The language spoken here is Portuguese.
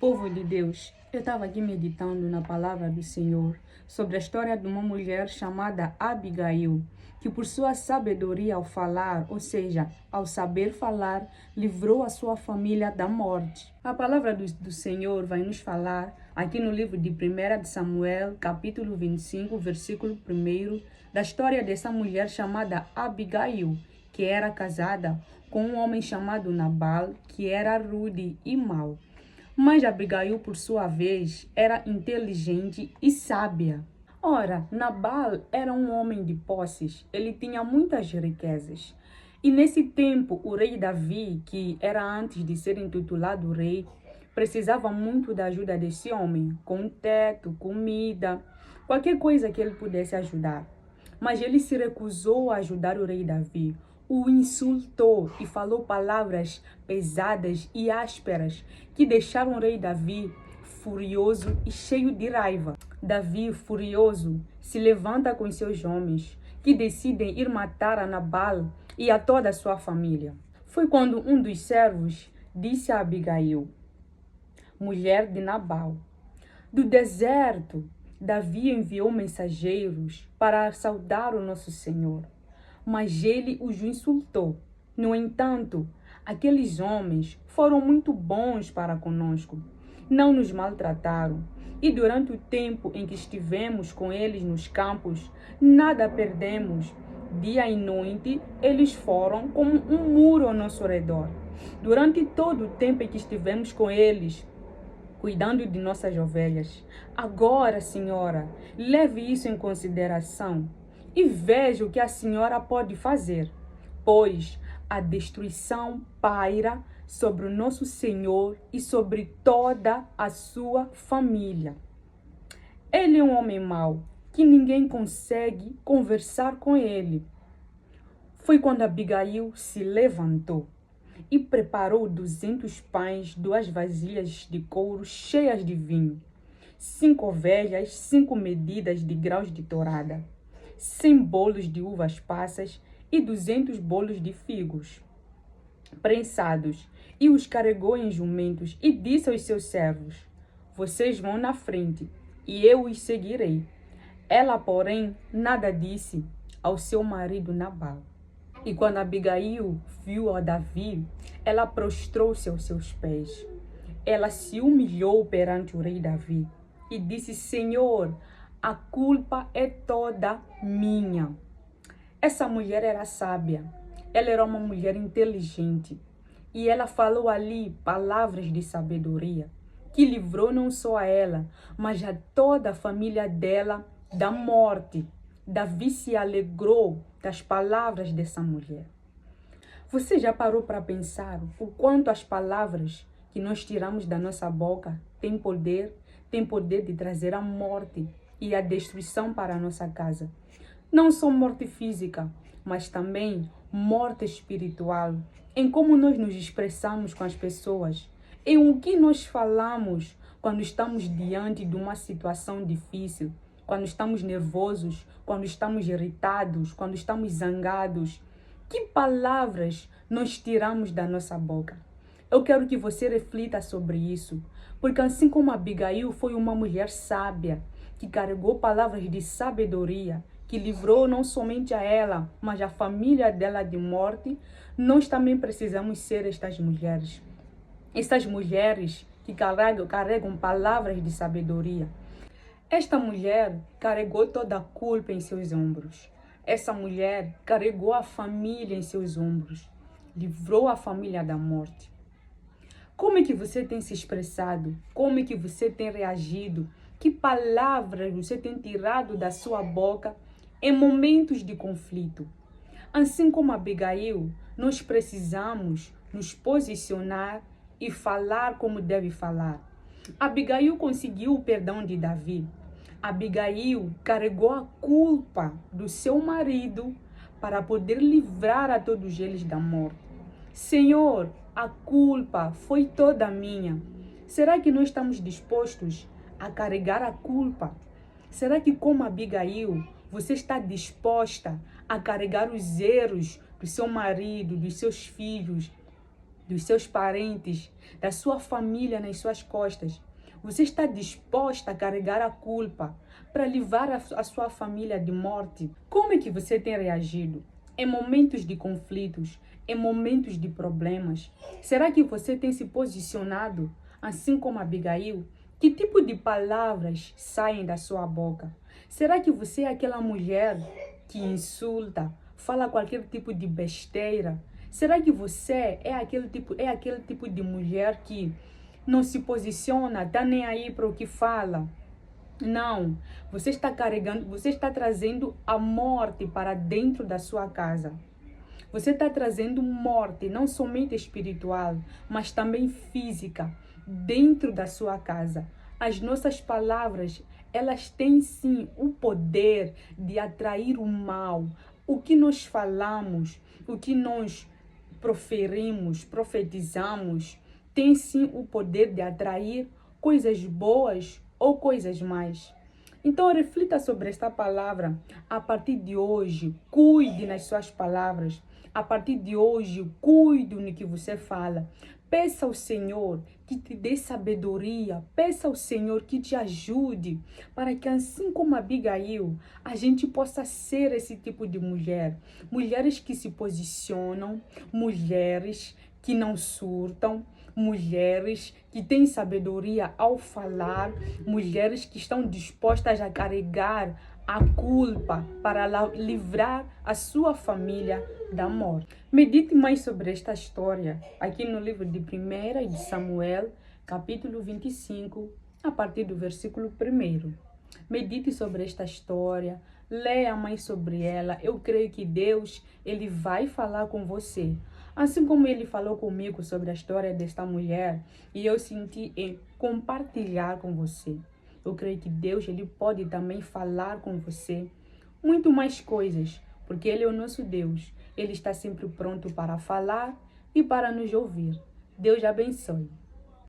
Povo de Deus, eu estava aqui meditando na palavra do Senhor sobre a história de uma mulher chamada Abigail, que por sua sabedoria ao falar, ou seja, ao saber falar, livrou a sua família da morte. A palavra do Senhor vai nos falar aqui no livro de 1 de Samuel, capítulo 25, versículo 1, da história dessa mulher chamada Abigail, que era casada com um homem chamado Nabal, que era rude e mau. Mas Abigail, por sua vez, era inteligente e sábia. Ora, Nabal era um homem de posses, ele tinha muitas riquezas. E nesse tempo, o rei Davi, que era antes de ser intitulado rei, precisava muito da ajuda desse homem, com teto, comida, qualquer coisa que ele pudesse ajudar. Mas ele se recusou a ajudar o rei Davi, o insultou e falou palavras pesadas e ásperas que deixaram o rei Davi furioso e cheio de raiva. Davi, furioso, se levanta com seus homens, que decidem ir matar a Nabal e a toda a sua família. Foi quando um dos servos disse a Abigail, mulher de Nabal: do deserto, Davi enviou mensageiros para saudar o nosso Senhor, mas ele os insultou. No entanto, aqueles homens foram muito bons para conosco, não nos maltrataram, e durante o tempo em que estivemos com eles nos campos, nada perdemos. Dia e noite, eles foram como um muro ao nosso redor. Durante todo o tempo em que estivemos com eles, cuidando de nossas ovelhas. Agora, senhora, leve isso em consideração e veja o que a senhora pode fazer, pois a destruição paira sobre o nosso Senhor e sobre toda a sua família. Ele é um homem mau, que ninguém consegue conversar com ele. Foi quando Abigail se levantou e preparou 200 pães, 2 vasilhas de couro cheias de vinho, 5 ovelhas, 5 medidas de grãos de torrada, 100 bolos de uvas passas e 200 bolos de figos prensados, e os carregou em jumentos e disse aos seus servos: vocês vão na frente e eu os seguirei. Ela, porém, nada disse ao seu marido Nabal. E quando Abigail viu a Davi, ela prostrou-se aos seus pés. Ela se humilhou perante o rei Davi e disse: Senhor, a culpa é toda minha. Essa mulher era sábia, ela era uma mulher inteligente e ela falou ali palavras de sabedoria que livrou não só a ela, mas a toda a família dela da morte. Davi se alegrou das palavras dessa mulher. Você já parou para pensar o quanto as palavras que nós tiramos da nossa boca têm poder de trazer a morte e a destruição para a nossa casa? Não só morte física, mas também morte espiritual, em como nós nos expressamos com as pessoas, em o que nós falamos quando estamos diante de uma situação difícil, quando estamos nervosos, quando estamos irritados, quando estamos zangados. Que palavras nós tiramos da nossa boca? Eu quero que você reflita sobre isso, porque assim como Abigail foi uma mulher sábia, que carregou palavras de sabedoria, que livrou não somente a ela, mas a família dela de morte, nós também precisamos ser estas mulheres. Essas mulheres que carregam palavras de sabedoria. Esta mulher carregou toda a culpa em seus ombros. Essa mulher carregou a família em seus ombros. Livrou a família da morte. Como é que você tem se expressado? Como é que você tem reagido? Que palavras você tem tirado da sua boca em momentos de conflito? Assim como Abigail, nós precisamos nos posicionar e falar como deve falar. Abigail conseguiu o perdão de Davi. Abigail carregou a culpa do seu marido para poder livrar a todos eles da morte. Senhor, a culpa foi toda minha. Será que nós estamos dispostos a carregar a culpa? Será que, como Abigail, você está disposta a carregar os erros do seu marido, dos seus filhos, dos seus parentes, da sua família nas suas costas. Você está disposta a carregar a culpa para livrar a sua família de morte? Como é que você tem reagido em momentos de conflitos, em momentos de problemas? Será que você tem se posicionado assim como Abigail? Que tipo de palavras saem da sua boca? Será que você é aquela mulher que insulta, fala qualquer tipo de besteira? Será que você é aquele tipo de mulher que não se posiciona, tá nem aí para o que fala? Não, você está trazendo a morte para dentro da sua casa. Você está trazendo morte, não somente espiritual, mas também física, dentro da sua casa. As nossas palavras, elas têm sim o poder de atrair o mal. O que nós falamos, o que nós proferimos, profetizamos, tem sim o poder de atrair coisas boas ou coisas más. Então reflita sobre esta palavra. A partir de hoje, cuide nas suas palavras. A partir de hoje, cuide no que você fala. Peça ao Senhor que te dê sabedoria. Peça ao Senhor que te ajude. Para que assim como Abigail, a gente possa ser esse tipo de mulher. Mulheres que se posicionam. Mulheres que não surtam. Mulheres que têm sabedoria ao falar. Mulheres que estão dispostas a carregar a culpa para livrar a sua família da morte. Medite mais sobre esta história aqui no livro de 1 de Samuel, capítulo 25, a partir do versículo 1. Medite sobre esta história, leia mais sobre ela. Eu creio que Deus, ele vai falar com você. Assim como ele falou comigo sobre a história desta mulher, e eu senti em compartilhar com você. Eu creio que Deus, ele pode também falar com você muito mais coisas, porque ele é o nosso Deus. Ele está sempre pronto para falar e para nos ouvir. Deus abençoe.